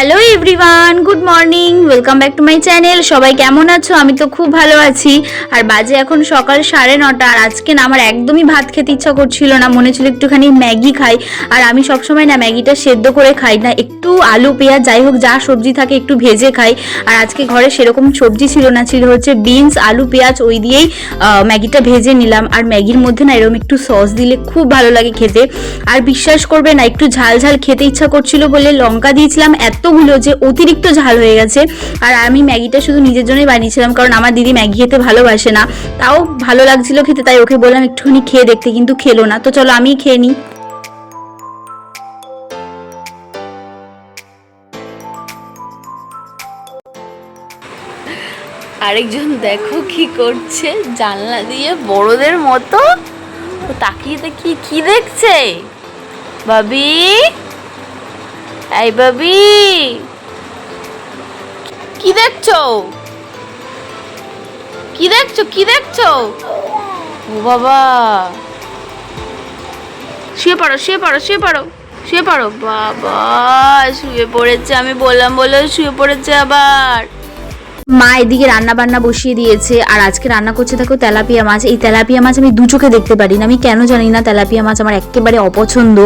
Hello everyone, good morning, welcome back to my channel. সবাই কেমন আছো? আমি তো খুব ভালো আছি। আর বাজে এখন সকাল 9:30। আর আজকে না আমার একদমই ভাত খেতে ইচ্ছা করছিল না, মনে ছিল একটুখানি ম্যাগি খাই। আর আমি সবসময় না ম্যাগিটা সেদ্ধ করে খাই না, একটু আলু পেঁয়াজ যাই হোক যা সবজি থাকে একটু ভেজে খাই। আর আজকে ঘরে সেরকম সবজি ছিল না, ছিল হচ্ছে বিনস আলু পেঁয়াজ, ওই দিয়েই ম্যাগিটা ভেজে নিলাম। আর ম্যাগির মধ্যে না এরকম একটু সস দিলে খুব ভালো লাগে খেতে। আর বিশ্বাস করবে না, একটু ঝাল ঝাল খেতে ইচ্ছা করছিল বলে লঙ্কা দিয়েছিলাম এতগুলো যে অতিরিক্ত ঝাল হয়ে গেছে। আর আমি ম্যাগিটা শুধু নিজের জন্যই বানিয়েছিলাম, কারণ আমার দিদি ম্যাগি খেতে ভালোবাসে না। তাও ভালো লাগছিল খেতে, তাই ওকে বললাম একটুখানি খেয়ে দেখতে, কিন্তু খেলো না। তো চলো আমি খেয়ে নিই। আরেকজন দেখো কি করছে, জানলা দিয়ে বড়দের মতো তাকিয়ে তাকিয়ে কি দেখছে। বাবি, এই বাবি, কি দেখছো? কি দেখছো? কি দেখছো? ও বাবা, শুয়ে পড়ো, শুয়ে পড়ো, শুয়ে পড়ো, শুয়ে পড়ো। বাবা শুয়ে পড়েছে, আমি বললাম বলে শুয়ে পড়েছে আবার। মা এদিকে রান্না বান্না বসিয়ে দিয়েছে। আর আজকে রান্না করছে দেখো তেলাপিয়া মাছ। এই তেলাপিয়া মাছ আমি দু চোখে দেখতে পারি না, আমি কেন জানি না। তেলাপিয়া মাছ আমার একেবারে অপছন্দ।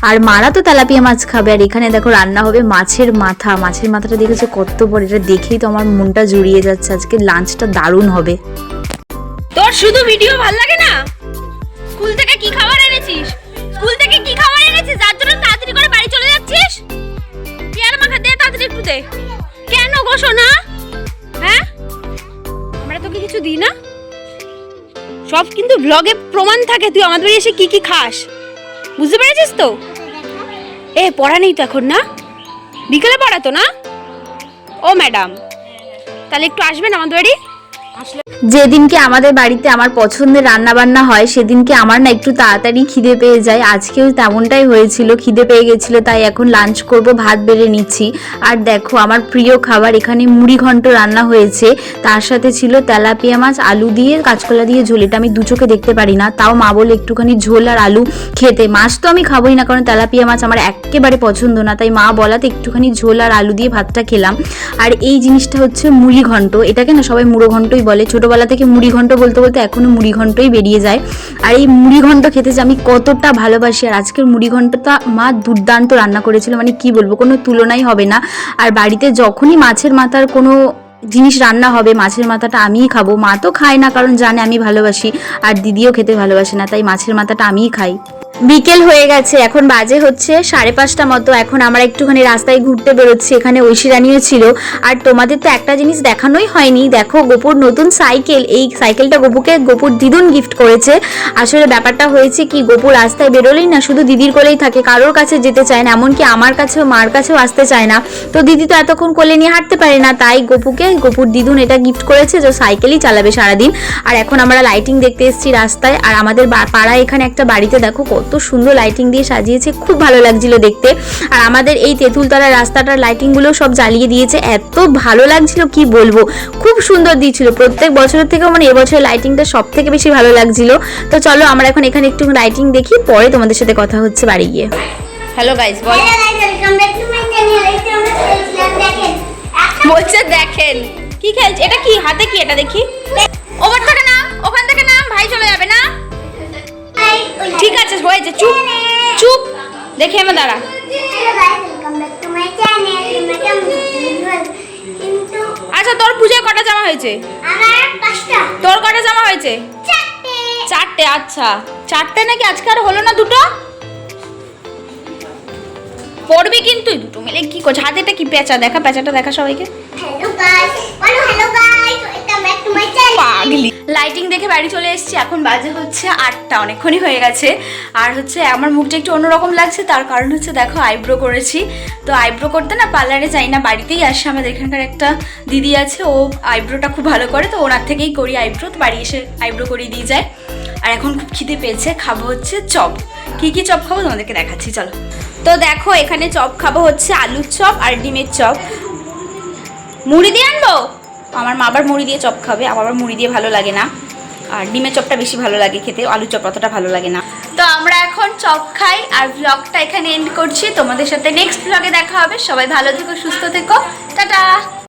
আর মারা তো তেলাপিয়া মাছ খাবে। আর এখানে দেখো রান্না হবে মাছের মাথা। মাছের মাথাটা দেখেছো কত বড়, এটা দেখেই তো আমার মনটা জুড়িয়ে যাচ্ছে। আজকে লাঞ্চটা দারুণ হবে। তোর শুধু ভিডিও ভাল লাগে না? স্কুল থেকে কি খাবার এনেছিস? স্কুল থেকে কি খাবার এনেছিস যার জন্য তাড়াতাড়ি করে বাড়ি চলে যাচ্ছিস? পেয়ারা মাখা দে, তাড়াতাড়ি একটু দে। কেন গো সোনা? হ্যাঁ, আমরা তোকে কিছু দিই না? সব কিন্তু ব্লগে প্রমাণ থাকে তুই আমাদের বাড়ি এসে কি কি খাস। বুঝতে পেরেছিস তো? পড়া নেই তো এখন না? বিকেলে পড়াতো না? ও ম্যাডাম, তাহলে একটু আসবেন আমাদের বাড়ি? যেদিনকে আমাদের বাড়িতে আমার পছন্দের রান্না বান্না হয় সেদিনকে আমার না একটু তাড়াতাড়ি খিদে পেয়ে যায়। আজকেও তেমনটাই হয়েছিল, খিদে পেয়ে গেছিল, তাই এখন লাঞ্চ করব, ভাত বেড়ে নিচ্ছি। আর দেখো আমার প্রিয় খাবার, এখানে মুড়ি ঘন্ট রান্না হয়েছে, তার সাথে ছিল তেলাপিয়া মাছ আলু দিয়ে কাঁচকলা দিয়ে ঝোল। এটা আমি দু চোখে দেখতে পারি না, তাও মা বলে একটুখানি ঝোল আর আলু খেতে। মাছ তো আমি খাবোই না, কারণ তেলাপিয়া মাছ আমার একেবারে পছন্দ না, তাই মা বলাতে একটুখানি ঝোল আর আলু দিয়ে ভাতটা খেলাম। আর এই জিনিসটা হচ্ছে মুড়ি ঘন্ট, এটাকে না সবাই মুড়ো ঘন্টই বলে। ছোটবেলা থেকে মুড়ি ঘন্ট বলতে বলতে এখনো মুড়ি ঘন্টই বেরিয়ে যায়। আর এই মুড়ি ঘন্ট খেতে যে আমি কতটা ভালোবাসি। আর আজকের মুড়ি ঘন্টটা মা দুর্দান্ত রান্না করেছিল, মানে কি বলবো, কোনো তুলনাই হবে না। আর বাড়িতে যখনই মাছের মাথার কোনো জিনিস রান্না হবে, মাছের মাথাটা আমিই খাবো। মা তো খায় না, কারণ জানে আমি ভালোবাসি, আর দিদিও খেতে ভালোবাসে না, তাই মাছের মাথাটা আমিই খাই। বিকেল হয়ে গেছে, এখন বাজে হচ্ছে 5:30 মতো। এখন আমরা একটুখানি রাস্তায় ঘুরতে বেরোচ্ছি, এখানে ঐশিরানিও ছিল। আর তোমাদের তো একটা জিনিস দেখানোই হয়নি, দেখো গোপুর নতুন সাইকেল। এই সাইকেলটা গোপুর দিদুন গিফট করেছে। আসলে ব্যাপারটা হয়েছে কি, গোপু রাস্তায় বেরোলেই না শুধু দিদির কোলেই থাকে, কারোর কাছে যেতে চায় না, এমনকি আমার কাছেও মার কাছেও আসতে চায় না। তো দিদি তো এতক্ষণ কোলে নিয়ে হাঁটতে পারে না, তাই গোপুর দিদুন এটা গিফট করেছে যে সাইকেলই চালাবে সারাদিন। আর এখন আমরা লাইটিং দেখতে এসেছি রাস্তায়। আর আমাদের পাড়ায় এখানে একটা বাড়িতে দেখো কত সুন্দর লাইটিং দিয়ে সাজিয়েছে, খুব ভালো লাগছিল দেখতে। আর আমাদের এই তেঁতুলতলা রাস্তাটার লাইটিংগুলো সব জ্বালিয়ে দিয়েছে, এত ভালো লাগছিল কি বলবো, খুব সুন্দর দিয়েছিল। প্রত্যেক বছরের থেকেও মানে এবছরের লাইটিংটা সব থেকে বেশি ভালো লাগছিল। তো চলো আমরা এখন এখানে একটু লাইটিং দেখি, পরে তোমাদের সাথে কথা হচ্ছে বাড়ি গিয়ে। হ্যালো গাইস, বল। বলছে দেখেন কি খেলছে, এটা কি হাতে, কি এটা দেখি। ওপর থেকে নাম, ওখান থেকে নাম, ভাই চলে যাবে না। ঠিক আছে হয়েছে, চুপ চুপ, দেখে আমার দাঁড়া। আচ্ছা তোর পূজায় কটা জামা হয়েছে? তোর কটা জামা হয়েছে? 4টে। আচ্ছা 4টে নাকি, আজকে আর হলো না 2টো? পড়বি কিন্তু, দুটো মিলে কি করছে? হাতেটা কি পেঁচা, দেখা পেঁচাটা দেখা সবাইকে। পাগলি। লাইটিং দেখে বাড়ি চলে এসেছি, এখন বাজে হচ্ছে 8টা, অনেকক্ষণই হয়ে গেছে। আর হচ্ছে আমার মুখটা একটু অন্যরকম লাগছে, তার কারণ হচ্ছে দেখো আইব্রো করেছি। তো আইব্রো করতে না পার্লারে যাই না, বাড়িতেই আসে। আমাদের এখানকার একটা দিদি আছে, ও আইব্রোটা খুব ভালো করে, তো ওনার থেকেই করি আইব্রো, তো বাড়ি এসে আইব্রো করিয়ে দিয়ে যায়। আর এখন খুব খিদে পেয়েছে, খাবো হচ্ছে চপ। কি কি চপ খাবো তোমাদেরকে দেখাচ্ছি, চলো। তো দেখো এখানে চপ খাবো হচ্ছে আলুর চপ আর ডিমের চপ। মুড়ি দিয়ে আনবো? আমার মা আবার মুড়ি দিয়ে চপ খাবে, আমার আবার মুড়ি দিয়ে ভালো লাগে না। আর ডিমের চপটা বেশি ভালো লাগে খেতে, আলু চপ অতটা ভালো লাগে না। তো আমরা এখন চপ খাই আর ব্লগটা এখানে এন্ড করছি। তোমাদের সাথে নেক্সট ব্লগে দেখা হবে। সবাই ভালো থেকো, সুস্থ থেকো, টাটা।